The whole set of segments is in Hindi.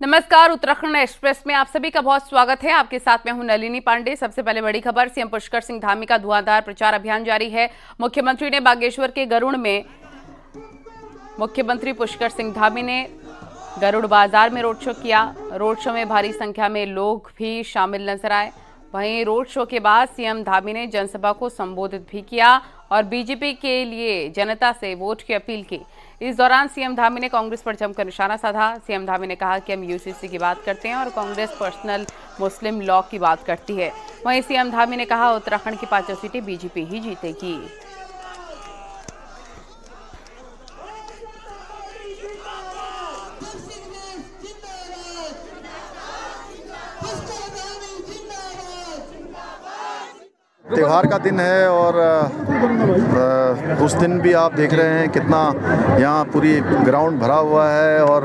नमस्कार, उत्तराखंड एक्सप्रेस में आप सभी का बहुत स्वागत है। आपके साथ मैं हूं नलिनी पांडे। सबसे पहले बड़ी खबर, सीएम पुष्कर सिंह धामी का धुआंधार प्रचार अभियान जारी है। मुख्यमंत्री ने बागेश्वर के गरुड़ में मुख्यमंत्री पुष्कर सिंह धामी ने गरुड़ बाजार में रोड शो किया। रोड शो में भारी संख्या में लोग भी शामिल नजर आए। वहीं रोड शो के बाद सीएम धामी ने जनसभा को संबोधित भी किया और बीजेपी के लिए जनता से वोट की अपील की। इस दौरान सीएम धामी ने कांग्रेस पर जमकर निशाना साधा। सीएम धामी ने कहा कि हम यूसीसी की बात करते हैं और कांग्रेस पर्सनल मुस्लिम लॉ की बात करती है। वहीं सीएम धामी ने कहा उत्तराखंड की 5 सीटें बीजेपी ही जीतेगी। त्योहार का दिन है और उस दिन भी आप देख रहे हैं कितना यहाँ पूरी ग्राउंड भरा हुआ है और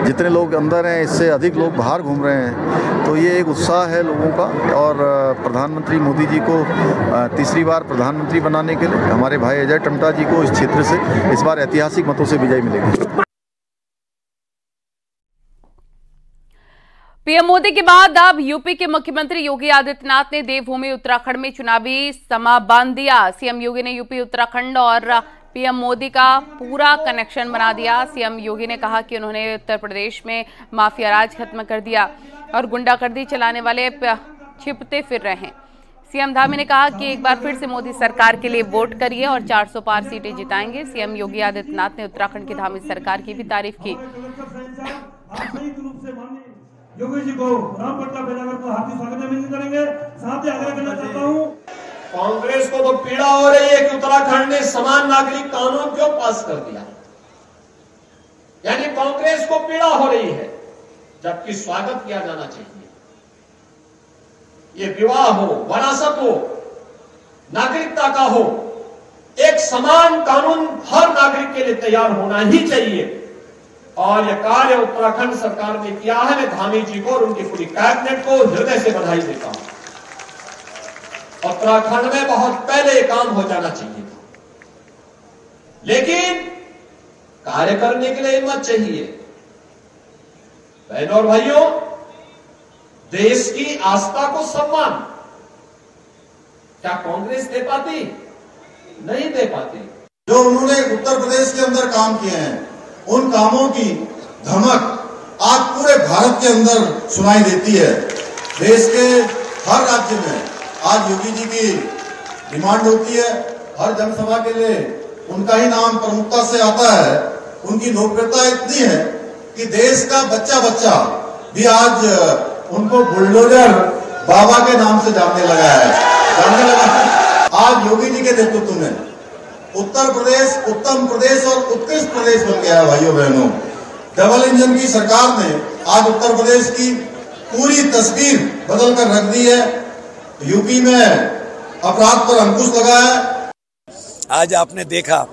जितने लोग अंदर हैं इससे अधिक लोग बाहर घूम रहे हैं। तो ये एक उत्साह है लोगों का और प्रधानमंत्री मोदी जी को तीसरी बार प्रधानमंत्री बनाने के लिए हमारे भाई अजय टम्टा जी को इस क्षेत्र से इस बार ऐतिहासिक मतों से विजय मिलेगी। पीएम मोदी के बाद अब यूपी के मुख्यमंत्री योगी आदित्यनाथ ने देवभूमि उत्तराखंड में चुनावी समा बांध दिया। सीएम योगी ने यूपी उत्तराखंड और पीएम मोदी का पूरा कनेक्शन बना दिया। सीएम योगी ने कहा कि उन्होंने उत्तर प्रदेश में माफिया राज खत्म कर दिया और गुंडागर्दी चलाने वाले छिपते फिर रहे हैं। सीएम धामी ने कहा कि एक बार फिर से मोदी सरकार के लिए वोट करिए और 400 पार सीटें जिताएंगे। सीएम योगी आदित्यनाथ ने उत्तराखंड की धामी सरकार की भी तारीफ की। योगी जी को राम पट्टा भेजाकर को हार्दिक स्वागत अभिनंदन करेंगे। साथ ही आग्रह करना चाहता हूँ, कांग्रेस को तो पीड़ा हो रही है कि उत्तराखंड ने समान नागरिक कानून क्यों पास कर दिया, यानी कांग्रेस को पीड़ा हो रही है, जबकि स्वागत किया जाना चाहिए। ये विवाह हो, वरासत हो, नागरिकता का हो, एक समान कानून हर नागरिक के लिए तैयार होना ही चाहिए और यह कार्य उत्तराखंड सरकार ने किया है। मैं धामी जी को और उनकी पूरी कैबिनेट को हृदय से बधाई देता हूं। उत्तराखंड में बहुत पहले काम हो जाना चाहिए था, लेकिन कार्य करने के लिए हिम्मत चाहिए। बहनों और भाइयों, देश की आस्था को सम्मान क्या कांग्रेस दे पाती? नहीं दे पाती। जो उन्होंने उत्तर प्रदेश के अंदर काम किए हैं, उन कामों की धमक आज पूरे भारत के अंदर सुनाई देती है। देश के हर राज्य में आज योगी जी की डिमांड होती है, हर जनसभा के लिए उनका ही नाम प्रमुखता से आता है। उनकी लोकप्रियता इतनी है कि देश का बच्चा बच्चा भी आज उनको बुलडोजर बाबा के नाम से जानने लगा है। आज योगी जी के नेतृत्व में उत्तर प्रदेश उत्तम प्रदेश और उत्कृष्ट प्रदेश बन गया है। भाइयों बहनों, डबल इंजन की सरकार ने आज उत्तर प्रदेश की पूरी तस्वीर बदल कर रख दी है। यूपी में अपराध पर अंकुश लगा है। आज आपने देखा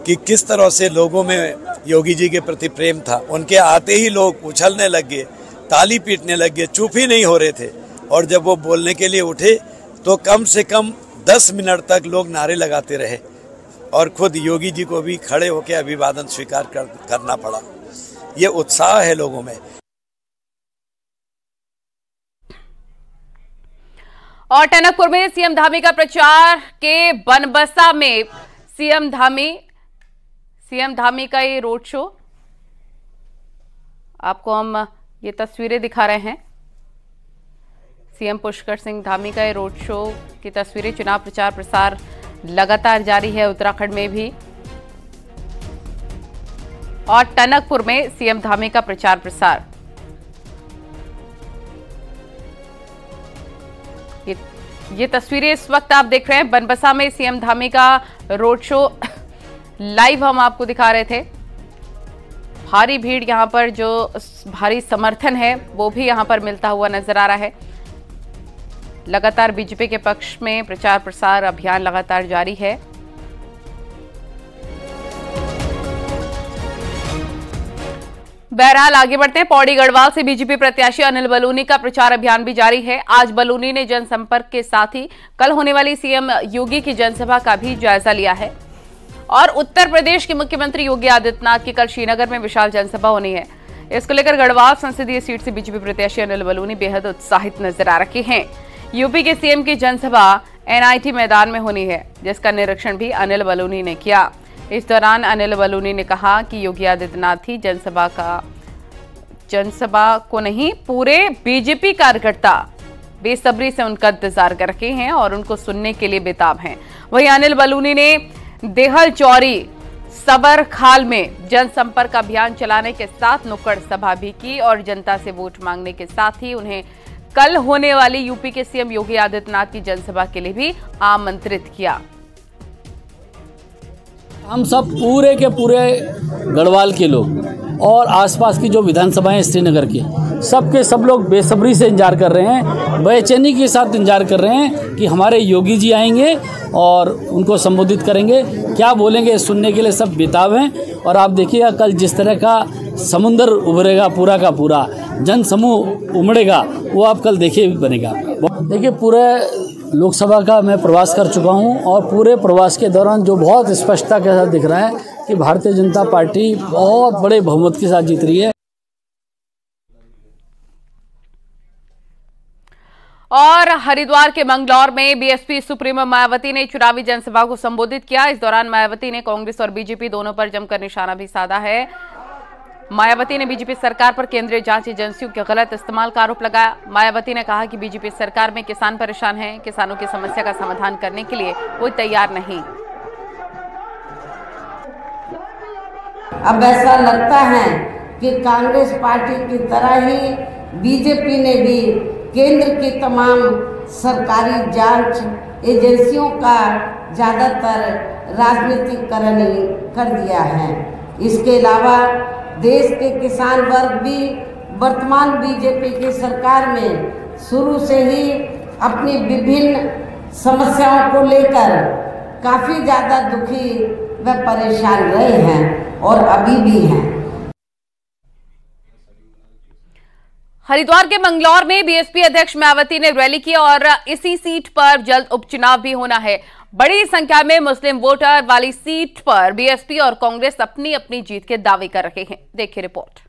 कि किस तरह से लोगों में योगी जी के प्रति प्रेम था। उनके आते ही लोग उछलने लग गए, ताली पीटने लग गए, चुप ही नहीं हो रहे थे। और जब वो बोलने के लिए उठे तो कम से कम 10 मिनट तक लोग नारे लगाते रहे और खुद योगी जी को भी खड़े होकर अभिवादन स्वीकार करना पड़ा। ये उत्साह है लोगों में। और टनकपुर में सीएम धामी का प्रचार के बनबसा में सीएम धामी का ये रोड शो, आपको हम ये तस्वीरें दिखा रहे हैं। सीएम पुष्कर सिंह धामी का ये रोड शो की तस्वीरें। चुनाव प्रचार प्रसार लगातार जारी है उत्तराखंड में भी और टनकपुर में सीएम धामी का प्रचार प्रसार। ये तस्वीरें इस वक्त आप देख रहे हैं बनबसा में सीएम धामी का रोड शो लाइव हम आपको दिखा रहे थे। भारी भीड़ यहां पर, जो भारी समर्थन है वो भी यहां पर मिलता हुआ नजर आ रहा है। लगातार बीजेपी के पक्ष में प्रचार प्रसार अभियान लगातार जारी है। बहरहाल आगे बढ़ते हैं। पौड़ी गढ़वाल से बीजेपी प्रत्याशी अनिल बलूनी का प्रचार अभियान भी जारी है। आज बलूनी ने जनसंपर्क के साथ ही कल होने वाली सीएम योगी की जनसभा का भी जायजा लिया है। और उत्तर प्रदेश के मुख्यमंत्री योगी आदित्यनाथ की कल श्रीनगर में विशाल जनसभा होनी है। इसको लेकर गढ़वाल संसदीय सीट से बीजेपी प्रत्याशी अनिल बलूनी बेहद उत्साहित नजर आ रहे हैं। यूपी के सीएम की जनसभा एनआईटी मैदान में होनी है, जिसका निरीक्षण भी अनिल बलूनी ने किया। इस दौरान अनिल बलूनी ने कहा कि योगी आदित्यनाथ ही जनसभा को नहीं, पूरे बीजेपी कार्यकर्ता बेसब्री से उनका इंतजार कर रहे हैं और उनको सुनने के लिए बेताब हैं। वहीं अनिल बलूनी ने देहल चौरी सबरखाल में जनसंपर्क अभियान चलाने के साथ नुक्कड़ सभा भी की और जनता से वोट मांगने के साथ ही उन्हें कल होने वाली यूपी के सीएम योगी आदित्यनाथ की जनसभा के लिए भी आमंत्रित किया। हम सब पूरे के पूरे गढ़वाल के लोग और आसपास की जो विधानसभाएं श्रीनगर की, सबके सब लोग बेसब्री से इंतजार कर रहे हैं, बेचैनी के साथ इंतजार कर रहे हैं कि हमारे योगी जी आएंगे और उनको संबोधित करेंगे, क्या बोलेंगे सुनने के लिए सब बेताब हैं। और आप देखिएगा कल जिस तरह का समुंदर उभरेगा, पूरा का पूरा जन समूह उमड़ेगा, वो आप कल देखिए बनेगा। देखिए पूरे लोकसभा का मैं प्रवास कर चुका हूं और पूरे प्रवास के दौरान जो बहुत स्पष्टता के साथ दिख रहा है कि भारतीय जनता पार्टी बहुत बड़े बहुमत के साथ जीत रही है। और हरिद्वार के मंगलौर में बीएसपी सुप्रीमो मायावती ने चुनावी जनसभा को संबोधित किया। इस दौरान मायावती ने कांग्रेस और बीजेपी दोनों पर जमकर निशाना भी साधा है। मायावती ने बीजेपी सरकार पर केंद्रीय जांच एजेंसियों के गलत इस्तेमाल का आरोप लगाया। मायावती ने कहा कि बीजेपी सरकार में किसान परेशान हैं, किसानों की समस्या का समाधान करने के लिए कोई तैयार नहीं। अब ऐसा लगता है कि कांग्रेस पार्टी की तरह ही बीजेपी ने भी केंद्र की तमाम सरकारी जांच एजेंसियों का ज़्यादातर राजनीतिकरण कर दिया है। इसके अलावा देश के किसान वर्ग भी वर्तमान बीजेपी की सरकार में शुरू से ही अपनी विभिन्न समस्याओं को लेकर काफ़ी ज़्यादा दुखी व परेशान रहे हैं और अभी भी हैं। हरिद्वार के मंगलौर में बीएसपी अध्यक्ष मायावती ने रैली की और इसी सीट पर जल्द उपचुनाव भी होना है। बड़ी संख्या में मुस्लिम वोटर वाली सीट पर बीएसपी और कांग्रेस अपनी अपनी जीत के दावे कर रहे हैं। देखिए रिपोर्ट।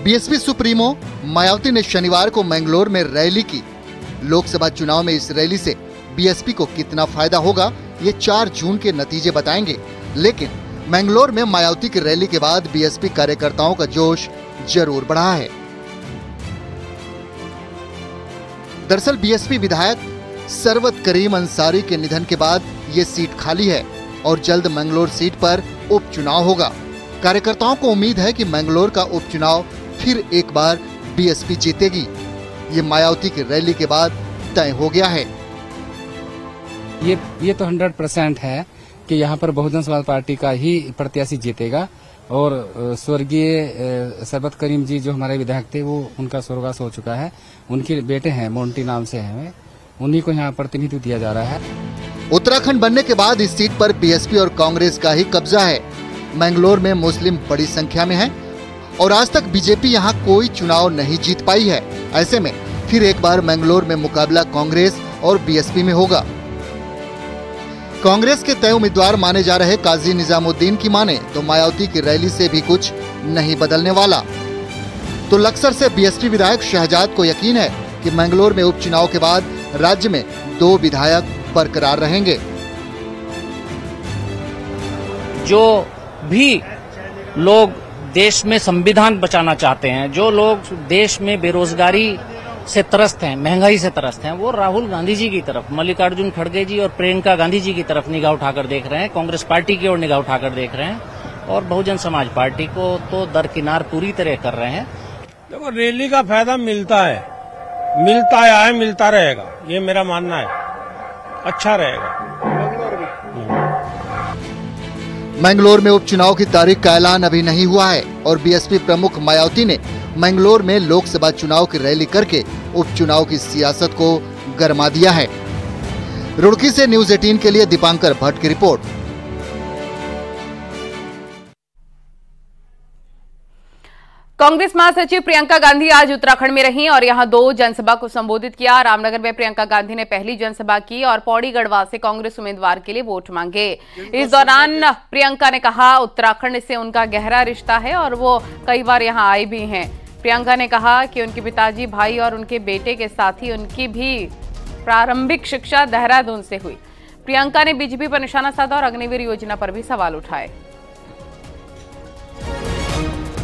बीएसपी सुप्रीमो मायावती ने शनिवार को मैंगलोर में रैली की। लोकसभा चुनाव में इस रैली से बीएसपी को कितना फायदा होगा, ये 4 जून के नतीजे बताएंगे। लेकिन मैंगलोर में मायावती की रैली के बाद बीएसपी कार्यकर्ताओं का जोश जरूर बढ़ा है। दरअसल बीएसपी विधायक सरवत करीम अंसारी के निधन के बाद ये सीट खाली है और जल्द मैंगलोर सीट पर उपचुनाव होगा। कार्यकर्ताओं को उम्मीद है कि मैंगलोर का उपचुनाव फिर एक बार बीएसपी जीतेगी। ये मायावती की रैली के बाद तय हो गया है। ये तो 100% है कि यहाँ पर बहुजन समाज पार्टी का ही प्रत्याशी जीतेगा और स्वर्गीय सरबत करीम जी जो हमारे विधायक थे वो उनका स्वर्गवास हो चुका है। उनके बेटे हैं, मोंटी नाम से हैं, उन्हीं को यहाँ प्रतिनिधित्व दिया जा रहा है। उत्तराखंड बनने के बाद इस सीट पर बीएसपी और कांग्रेस का ही कब्जा है। मैंगलोर में मुस्लिम बड़ी संख्या में है और आज तक बीजेपी यहाँ कोई चुनाव नहीं जीत पाई है। ऐसे में फिर एक बार मैंगलोर में मुकाबला कांग्रेस और बीएसपी में होगा। कांग्रेस के तय उम्मीदवार माने जा रहे काजी निजामुद्दीन की माने तो मायावती की रैली से भी कुछ नहीं बदलने वाला। तो लक्सर से बीएसपी विधायक शहजाद को यकीन है कि मैंगलोर में उपचुनाव के बाद राज्य में 2 विधायक बरकरार रहेंगे। जो भी लोग देश में संविधान बचाना चाहते हैं, जो लोग देश में बेरोजगारी से त्रस्त हैं, महंगाई से त्रस्त हैं, वो राहुल गांधी जी की तरफ, मल्लिकार्जुन खड़गे जी और प्रियंका गांधी जी की तरफ निगाह उठाकर देख रहे हैं, कांग्रेस पार्टी की ओर निगाह उठाकर देख रहे हैं और बहुजन समाज पार्टी को तो दरकिनार पूरी तरह कर रहे हैं। देखो रैली का फायदा मिलता है, मिलता रहेगा, ये मेरा मानना है, अच्छा रहेगा। मैंगलोर में उपचुनाव की तारीख का ऐलान अभी नहीं हुआ है और बीएसपी प्रमुख मायावती ने मैंगलोर में लोकसभा चुनाव की रैली करके उपचुनाव की सियासत को गरमा दिया है। रुड़की से न्यूज़ 18 के लिए दीपांकर भट्ट की रिपोर्ट। कांग्रेस महासचिव प्रियंका गांधी आज उत्तराखंड में रहीं और यहां 2 जनसभा को संबोधित किया। रामनगर में प्रियंका गांधी ने पहली जनसभा की और पौड़ी गढ़वाल से कांग्रेस उम्मीदवार के लिए वोट मांगे। इस दौरान प्रियंका ने कहा उत्तराखंड से उनका गहरा रिश्ता है और वो कई बार यहां आई भी हैं। प्रियंका ने कहा कि उनके पिताजी, भाई और उनके बेटे के साथ ही उनकी भी प्रारंभिक शिक्षा देहरादून से हुई। प्रियंका ने बीजेपी पर निशाना साधा और अग्निवीर योजना पर भी सवाल उठाए।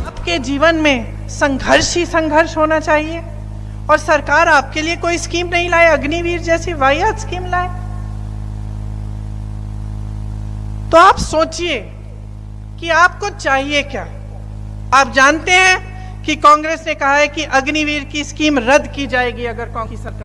आपके जीवन में संघर्ष ही संघर्ष होना चाहिए और सरकार आपके लिए कोई स्कीम नहीं लाए, अग्निवीर जैसी वाहियात स्कीम लाए। तो आप सोचिए कि आपको चाहिए क्या। आप जानते हैं कि कांग्रेस ने कहा है कि अग्निवीर की स्कीम रद्द की जाएगी अगर कांग्रेस सरकार।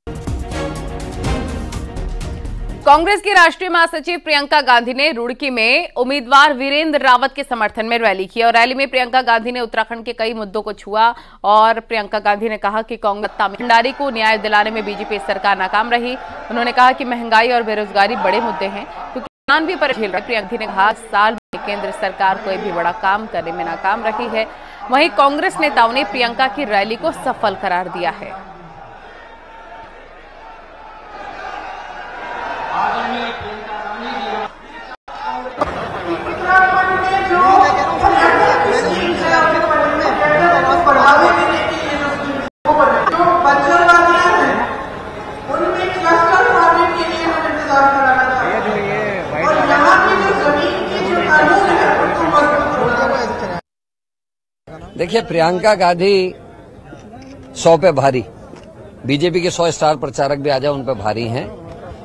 कांग्रेस की राष्ट्रीय महासचिव प्रियंका गांधी ने रुड़की में उम्मीदवार वीरेंद्र रावत के समर्थन में रैली की और रैली में प्रियंका गांधी ने उत्तराखंड के कई मुद्दों को छुआ और प्रियंका गांधी ने कहा कि कांग्रेस भंडारी को न्याय दिलाने में बीजेपी सरकार नाकाम रही। उन्होंने कहा कि महंगाई और बेरोजगारी बड़े मुद्दे हैं क्योंकि किसान भी परेशान झेल रहे। प्रियंका ने कहा साल में केंद्र सरकार कोई भी बड़ा काम करने में नाकाम रही है। वहीं कांग्रेस नेताओं ने प्रियंका की रैली को सफल करार दिया है। देखिए, प्रियंका गांधी 100 पे भारी, बीजेपी के 100 स्टार प्रचारक भी आ जाए उन पे भारी हैं।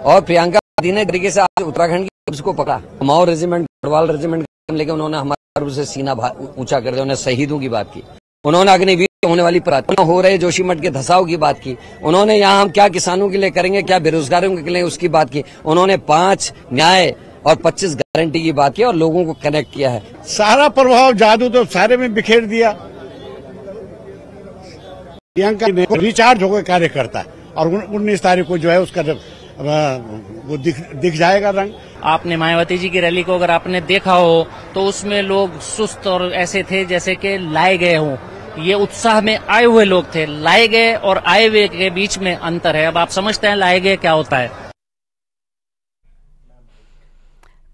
और प्रियंका गांधी ने तरीके से आज उत्तराखंड की को पकड़ा। कुमाऊं रेजिमेंट, गढ़वाल रेजिमेंट लेके उन्होंने हमारे से सीना ऊंचा कर दिया। उन्होंने शहीदों की बात की, उन्होंने अग्निवीर होने वाली प्रार्थना हो रहे जोशीमठ के धसाव की बात की, उन्होंने यहाँ हम क्या किसानों के लिए करेंगे, क्या बेरोजगारों के लिए उसकी बात की, उन्होंने 5 न्याय और 25 गारंटी की बात की और लोगों को कनेक्ट किया है। सारा प्रभाव जादू तो सारे में बिखेर दिया। प्रियंका ने रिचार्ज होकर कार्य करता है और 19 तारीख को जो है उसका जब वो दिख जाएगा रंग। आपने मायावती जी की रैली को अगर आपने देखा हो तो उसमें लोग सुस्त और ऐसे थे जैसे कि लाए गए हों। ये उत्साह में आए हुए लोग थे। लाए गए और आए हुए के बीच में अंतर है। अब आप समझते हैं लाए गए क्या होता है।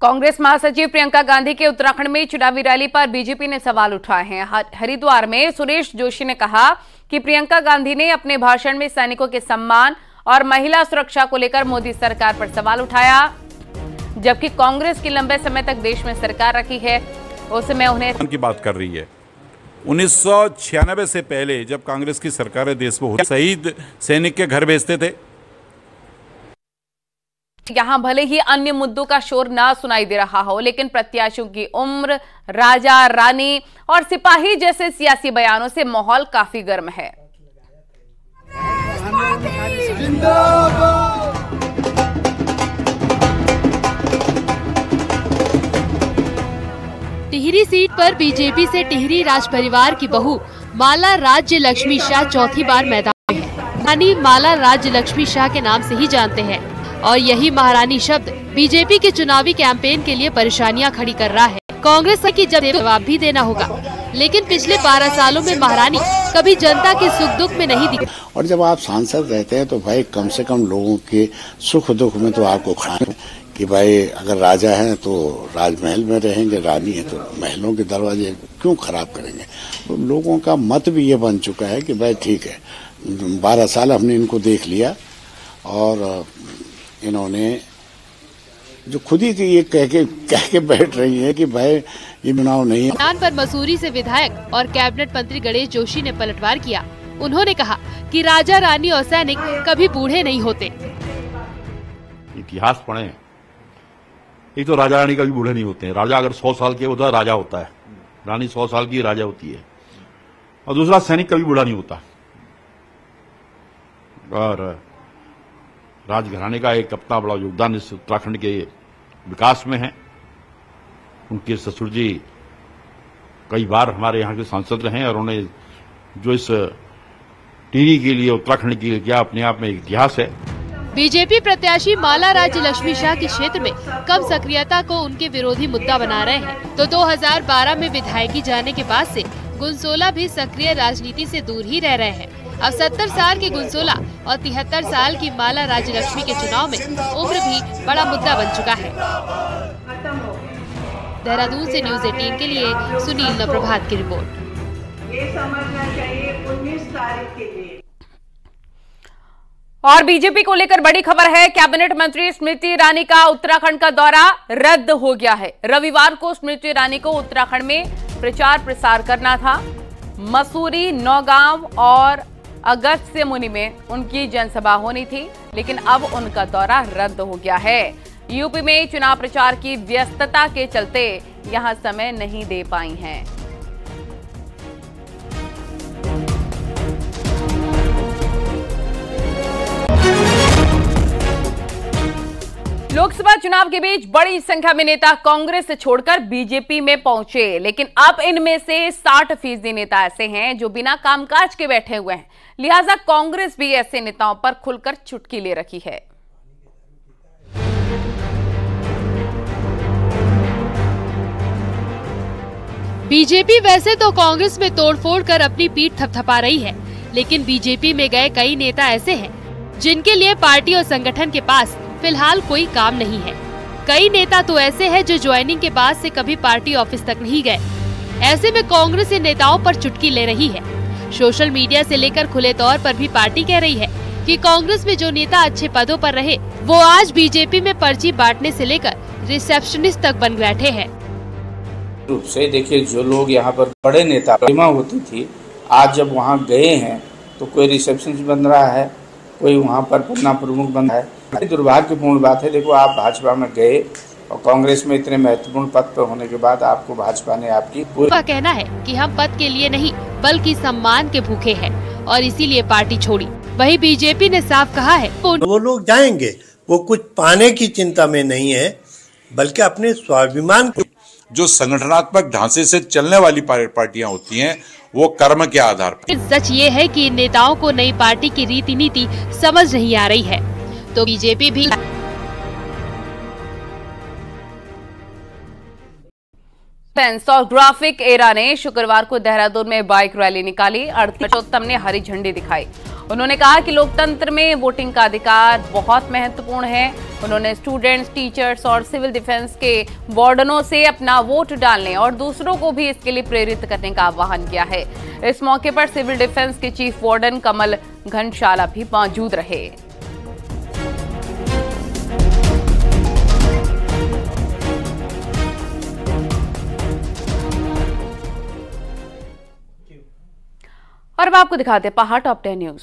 कांग्रेस महासचिव प्रियंका गांधी के उत्तराखंड में चुनावी रैली पर बीजेपी ने सवाल उठाए हैं। हरिद्वार में सुरेश जोशी ने कहा कि प्रियंका गांधी ने अपने भाषण में सैनिकों के सम्मान और महिला सुरक्षा को लेकर मोदी सरकार पर सवाल उठाया। जबकि कांग्रेस की लंबे समय तक देश में सरकार रखी है, उस समय उन्हें की बात कर रही है। 1996 से पहले जब कांग्रेस की सरकार देश में शहीद सैनिक के घर भेजते थे। यहां भले ही अन्य मुद्दों का शोर ना सुनाई दे रहा हो, लेकिन प्रत्याशियों की उम्र, राजा रानी और सिपाही जैसे सियासी बयानों से माहौल काफी गर्म है। टिहरी सीट पर बीजेपी से टिहरी राज परिवार की बहू माला राज्य लक्ष्मी शाह चौथी बार मैदान में है। रानी माला राज्य लक्ष्मी शाह के नाम से ही जानते हैं और यही महारानी शब्द बीजेपी के चुनावी कैंपेन के लिए परेशानियां खड़ी कर रहा है। कांग्रेस की जब जवाब भी देना होगा, लेकिन पिछले 12 सालों में महारानी कभी जनता के सुख दुख में नहीं दिखी। और जब आप सांसद रहते हैं तो भाई कम से कम लोगों के सुख दुख में तो आपको खड़ा कि भाई अगर राजा हैं तो राजमहल में रहेंगे, रानी है तो महलों के दरवाजे क्यों खराब करेंगे। तो लोगों का मत भी ये बन चुका है कि भाई ठीक है, 12 साल हमने इनको देख लिया और इन्होंने जो खुद ही ये कह के बैठ रही है कि भाई ये चुनाव नहीं है। मैदान पर मसूरी से विधायक और कैबिनेट मंत्री गणेश जोशी ने पलटवार किया। उन्होंने कहा कि राजा, रानी और सैनिक कभी बूढ़े नहीं होते। इतिहास पढ़ें, एक तो राजा रानी कभी बूढ़े नहीं होते हैं। राजा अगर 100 साल के होता है राजा होता है, रानी 100 साल की राजा होती है। और दूसरा, सैनिक कभी बूढ़ा नहीं होता। और राजघराने का एक अपना बड़ा योगदान इस उत्तराखंड के विकास में है। उनके ससुर जी कई बार हमारे यहाँ के सांसद रहे और उन्होंने जो इस टिहरी के लिए, उत्तराखंड के लिए किया, अपने आप में एक इतिहास है। बीजेपी प्रत्याशी माला राज्य लक्ष्मी शाह के क्षेत्र में कम सक्रियता को उनके विरोधी मुद्दा बना रहे हैं, तो 2012 में विधायकी जाने के बाद से गुनसोला भी सक्रिय राजनीति से दूर ही रह रहे हैं। अब 70 साल के गुनसोला और 73 साल की माला राज्यलक्ष्मी के चुनाव में उम्र भी बड़ा मुद्दा बन चुका है। देहरादून से न्यूज़ 18 के लिए सुनील नप्रभात की रिपोर्ट। ये समझना चाहिए 19 तारीख के लिए। और बीजेपी को लेकर बड़ी खबर है। कैबिनेट मंत्री स्मृति ईरानी का उत्तराखंड का दौरा रद्द हो गया है। रविवार को स्मृति ईरानी को उत्तराखंड में प्रचार प्रसार करना था। मसूरी, नौगांव और अगस्त्यमुनि में उनकी जनसभा होनी थी, लेकिन अब उनका दौरा रद्द हो गया है। यूपी में चुनाव प्रचार की व्यस्तता के चलते यहां समय नहीं दे पाई हैं। लोकसभा चुनाव के बीच बड़ी संख्या में नेता कांग्रेस से छोड़कर बीजेपी में पहुंचे, लेकिन अब इनमें से 60% नेता ऐसे हैं जो बिना कामकाज के बैठे हुए हैं। लिहाजा कांग्रेस भी ऐसे नेताओं पर खुलकर चुटकी ले रखी है। बीजेपी वैसे तो कांग्रेस में तोड़फोड़ कर अपनी पीठ थपथपा रही है, लेकिन बीजेपी में गए कई नेता ऐसे हैं जिनके लिए पार्टी और संगठन के पास फिलहाल कोई काम नहीं है। कई नेता तो ऐसे हैं जो ज्वाइनिंग के बाद से कभी पार्टी ऑफिस तक नहीं गए। ऐसे में कांग्रेस इन नेताओं पर चुटकी ले रही है। सोशल मीडिया से लेकर खुले तौर पर भी पार्टी कह रही है कि कांग्रेस में जो नेता अच्छे पदों पर रहे वो आज बीजेपी में पर्ची बांटने से लेकर रिसेप्शनिस्ट तक बन बैठे हैं। रूप से देखिए, जो लोग यहाँ पर बड़े नेता प्रतिमा होती थी, आज जब वहाँ गए हैं तो कोई रिसेप्शनिस्ट बन रहा है, कोई वहाँ पर पन्ना प्रमुख बन रहा है। दुर्भाग्यपूर्ण बात है। देखो, आप भाजपा में गए और कांग्रेस में इतने महत्वपूर्ण पद पर होने के बाद आपको भाजपा ने आपकी उनका कहना है कि हम पद के लिए नहीं बल्कि सम्मान के भूखे हैं और इसीलिए पार्टी छोड़ी। वहीं बीजेपी ने साफ कहा है वो लोग जाएंगे, वो कुछ पाने की चिंता में नहीं है, बल्कि अपने स्वाभिमान को। जो संगठनात्मक ढांचे से चलने वाली पार्टियां होती हैं, वो कर्म के आधार पर। सच ये है कि इन नेताओं को नई पार्टी की रीति नीति समझ नहीं आ रही है, तो बीजेपी भी और ग्राफिक एरा ने शुक्रवार को देहरादून में बाइक रैली निकाली। पुरुषोत्तम ने हरी झंडी दिखाई। उन्होंने कहा कि लोकतंत्र में वोटिंग का अधिकार बहुत महत्वपूर्ण है। उन्होंने स्टूडेंट्स, टीचर्स और सिविल डिफेंस के वार्डनों से अपना वोट डालने और दूसरों को भी इसके लिए प्रेरित करने का आह्वान किया है। इस मौके पर सिविल डिफेंस के चीफ वार्डन कमल घनशाला भी मौजूद रहे। और अब आपको दिखाते पहाड़ टॉप 10 न्यूज।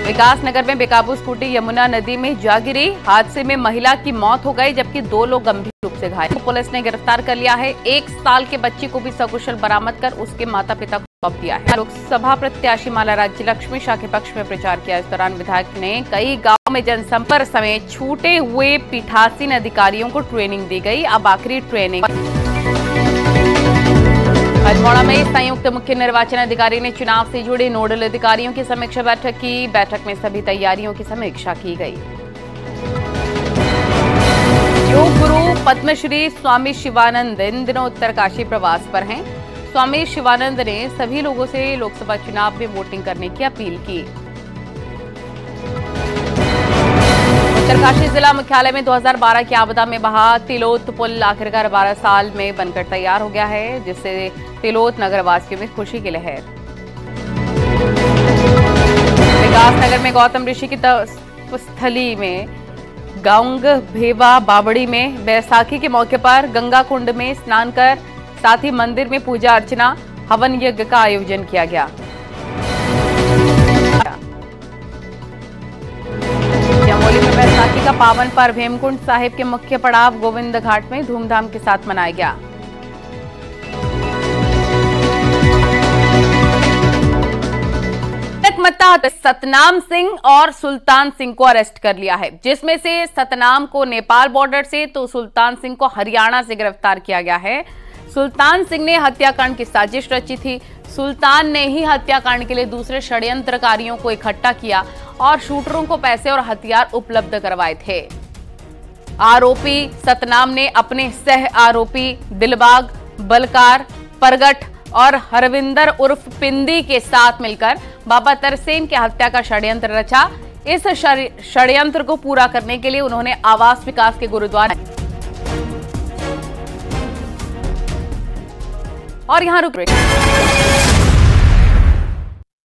विकासनगर में बेकाबू स्कूटी यमुना नदी में जा गिरी। हादसे में महिला की मौत हो गई, जबकि 2 लोग गंभीर रूप से घायल। पुलिस ने गिरफ्तार कर लिया है। 1 साल के बच्चे को भी सकुशल बरामद कर उसके माता पिता को सौंप दिया है। लोकसभा प्रत्याशी माला राज्यलक्ष्मी शाह के पक्ष में प्रचार किया। इस दौरान विधायक ने कई गाँव में जनसंपर्क समेत छूटे हुए पीठासीन अधिकारियों को ट्रेनिंग दी गई। अब आखिरी ट्रेनिंग अल्मोड़ा में संयुक्त मुख्य निर्वाचन अधिकारी ने चुनाव से जुड़े नोडल अधिकारियों की समीक्षा बैठक की। बैठक में सभी तैयारियों की समीक्षा की गई। योग गुरु पद्मश्री स्वामी शिवानंद इन दिनों उत्तरकाशी प्रवास पर हैं। स्वामी शिवानंद ने सभी लोगों से लोकसभा चुनाव में वोटिंग करने की अपील की। उत्तरकाशी जिला मुख्यालय में 2012 की आपदा में बहा तिलोत पुल आखिरकार 12 साल में बनकर तैयार हो गया है, जिससे तिलोत नगरवासियों में खुशी की लहर। विकासनगर में गौतम ऋषि की तपस्थली में गांग भेवा बावड़ी में बैसाखी के मौके पर गंगा कुंड में स्नान कर साथ ही मंदिर में पूजा अर्चना हवन यज्ञ का आयोजन किया गया। चमोली में बैसाखी का पावन पर्व हेमकुंड साहिब के मुख्य पड़ाव गोविंद घाट में धूमधाम के साथ मनाया गया। सतनाम सिंह और सुल्तान सिंह को अरेस्ट कर लिया है, जिसमें से सतनाम को नेपाल बॉर्डर से तो सुल्तान सिंह को हरियाणा से गिरफ्तार किया गया है। सुल्तान सिंह ने हत्याकांड की साजिश रची थी। सुल्तान ने ही हत्याकांड के लिए दूसरे षड्यंत्रकारियों को इकट्ठा किया और शूटरों को पैसे और हथियार उपलब्ध करवाए थे। आरोपी सतनाम ने अपने सह आरोपी दिलबाग, बलकार, परगट और हरविंदर उर्फ पिंदी के साथ मिलकर बाबा तरसेम की हत्या का षड्यंत्र रचा। इस षड्यंत्र को पूरा करने के लिए उन्होंने आवास विकास के गुरुद्वारा और यहां रुक